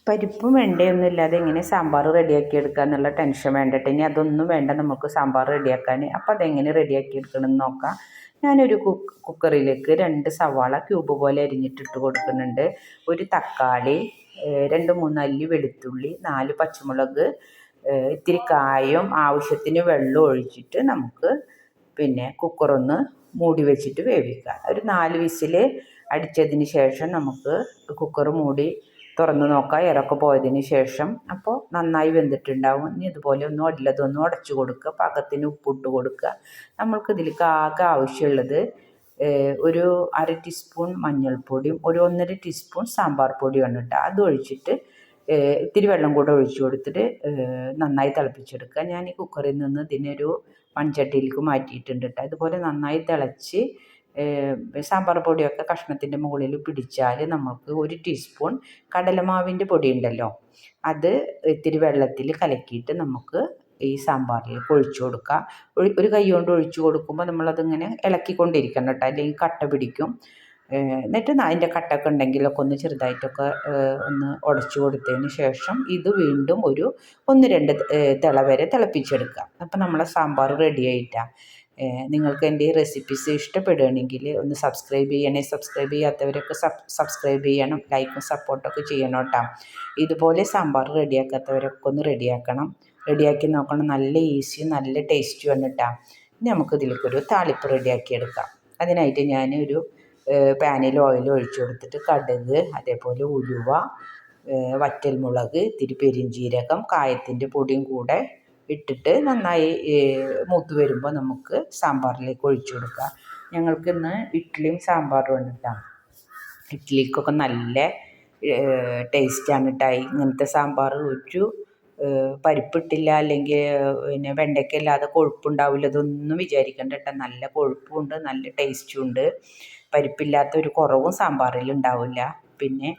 പരിപ്പും വെണ്ടയൊന്നും ഇല്ലാതെ എങ്ങനെ സാമ്പാർ റെഡിയാക്കി എടുക്കുക എന്നുള്ള ടെൻഷൻ വേണ്ടിട്ട്. ഇനി അതൊന്നും വേണ്ട നമുക്ക് സാമ്പാർ റെഡിയാക്കാൻ. അപ്പോൾ അതെങ്ങനെ റെഡിയാക്കി എടുക്കണമെന്ന് നോക്കാം. ഞാനൊരു കുക്കറിലേക്ക് 2 സവാള ക്യൂബ് പോലെ അരിഞ്ഞിട്ടിട്ട് കൊടുക്കുന്നുണ്ട്. ഒരു തക്കാളി, 2-3 അല്ലി വെളുത്തുള്ളി, 4 പച്ചമുളക്, ഇത്തിരി കായം, ആവശ്യത്തിന് വെള്ളം ഒഴിച്ചിട്ട് നമുക്ക് കുക്കറൊന്ന് മൂടി വെച്ചിട്ട് വേവിക്കാം. ഒരു 4 വിസിൽ അടിച്ചതിന് ശേഷം നമുക്ക് കുക്കർ മൂടി തുറന്ന് നോക്കാം. ഇറക്കെ പോയതിന് ശേഷം അപ്പോൾ നന്നായി വെന്തിട്ടുണ്ടാവും. ഇനി ഇതുപോലെ ഒന്ന് ഉടച്ചു കൊടുക്കുക. പാകത്തിന് ഉപ്പിട്ട് കൊടുക്കുക. നമ്മൾക്ക് ഇതിലേക്ക് ആകെ ആവശ്യമുള്ളത് ഒരു 1/2 ടീസ്പൂൺ മഞ്ഞൾപ്പൊടിയും 1-1.5 ടീസ്പൂൺ സാമ്പാർ പൊടിയാണ് കേട്ടോ. അത് ഒഴിച്ചിട്ട് ഇത്തിരി വെള്ളം കൂടെ ഒഴിച്ചു കൊടുത്തിട്ട് നന്നായി തിളപ്പിച്ചെടുക്കുക. ഞാൻ ഈ കുക്കറിൽ നിന്ന് ഇതിനൊരു മൺചട്ടിയിലേക്ക് മാറ്റിയിട്ടുണ്ട് കേട്ടോ. അതുപോലെ നന്നായി തിളച്ച് സാമ്പാർ പൊടിയൊക്കെ കഷ്ണത്തിൻ്റെ മുകളിൽ പിടിച്ചാൽ നമുക്ക് 1 ടീസ്പൂൺ കടലമാവിൻ്റെ പൊടി ഉണ്ടല്ലോ, അത് ഇത്തിരി വെള്ളത്തിൽ കലക്കിയിട്ട് നമുക്ക് ഈ സാമ്പാറിലേക്ക് ഒഴിച്ചു കൊടുക്കുക. ഒരു കൈ കൊണ്ട് ഒഴിച്ചു കൊടുക്കുമ്പോൾ നമ്മളതിങ്ങനെ ഇളക്കിക്കൊണ്ടിരിക്കണം കേട്ടോ, അല്ലെങ്കിൽ കട്ട പിടിക്കും. എന്നിട്ട് അതിൻ്റെ കട്ടൊക്കെ ഉണ്ടെങ്കിലൊക്കെ ഒന്ന് ചെറുതായിട്ടൊക്കെ ഒന്ന് ഉടച്ചു കൊടുത്തതിന് ശേഷം ഇത് വീണ്ടും ഒരു 1-2 തിള വരെ തിളപ്പിച്ചെടുക്കുക. അപ്പോൾ നമ്മളെ സാമ്പാർ റെഡി ആയിട്ടാണ്. നിങ്ങൾക്ക് എൻ്റെ ഈ റെസിപ്പീസ് ഇഷ്ടപ്പെടുകയാണെങ്കിൽ ഒന്ന് സബ്സ്ക്രൈബ് ചെയ്യണേ. സബ്സ്ക്രൈബ് ചെയ്യാത്തവരൊക്കെ സബ്സ്ക്രൈബ് ചെയ്യണം, ലൈക്കും സപ്പോർട്ടൊക്കെ ചെയ്യണം കേട്ടോ. ഇതുപോലെ സാമ്പാർ റെഡിയാക്കാത്തവരൊക്കെ ഒന്ന് റെഡിയാക്കി നോക്കണം. നല്ല ഈസിയും നല്ല ടേസ്റ്റുമാണ് കേട്ടോ. ഇനി നമുക്കിതിലേക്കൊരു താളിപ്പ് റെഡിയാക്കി എടുക്കാം. അതിനായിട്ട് ഞാനൊരു പാനിൽ ഓയിൽ ഒഴിച്ചു കൊടുത്തിട്ട് കടുക്, അതേപോലെ ഉലുവ, വറ്റൽമുളക്, ഇത്തിരി പെരിഞ്ജീരകം, കായത്തിൻ്റെ പൊടിയും കൂടെ ഇട്ടിട്ട് നന്നായി മൂത്ത് വരുമ്പോൾ നമുക്ക് സാമ്പാറിലേക്ക് ഒഴിച്ചു കൊടുക്കുക. ഞങ്ങൾക്കിന്ന് ഇഡ്ഡലിയും സാമ്പാറും ആണ് കേട്ടോ. ഇഡ്ഡലിക്കൊക്കെ നല്ല ടേസ്റ്റാണ് കേട്ടോ ഇങ്ങനത്തെ സാമ്പാർ. ഒരു പരിപ്പിട്ടില്ല അല്ലെങ്കിൽ വെണ്ടയ്ക്ക ഇല്ലാതെ കൊഴുപ്പുണ്ടാവില്ല, ഇതൊന്നും വിചാരിക്കേണ്ട കേട്ടോ. നല്ല കൊഴുപ്പുണ്ട്, നല്ല ടേസ്റ്റും ഉണ്ട്. പരിപ്പില്ലാത്ത ഒരു കുറവും സാമ്പാറിൽ ഉണ്ടാവില്ല. പിന്നെ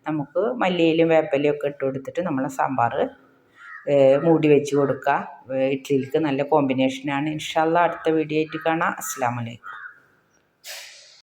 നമുക്ക് മല്ലിയിലും വേപ്പിലയും ഒക്കെ ഇട്ട് കൊടുത്തിട്ട് നമ്മളെ സാമ്പാർ മൂടി വെച്ച് കൊടുക്കുക. ഇഡ്ഡലിക്ക് നല്ല കോമ്പിനേഷനാണ്. ഇൻഷാ അല്ലാഹ് അടുത്ത വീഡിയോ ആയിട്ട് കാണാം. അസ്സലാമു അലൈക്കും.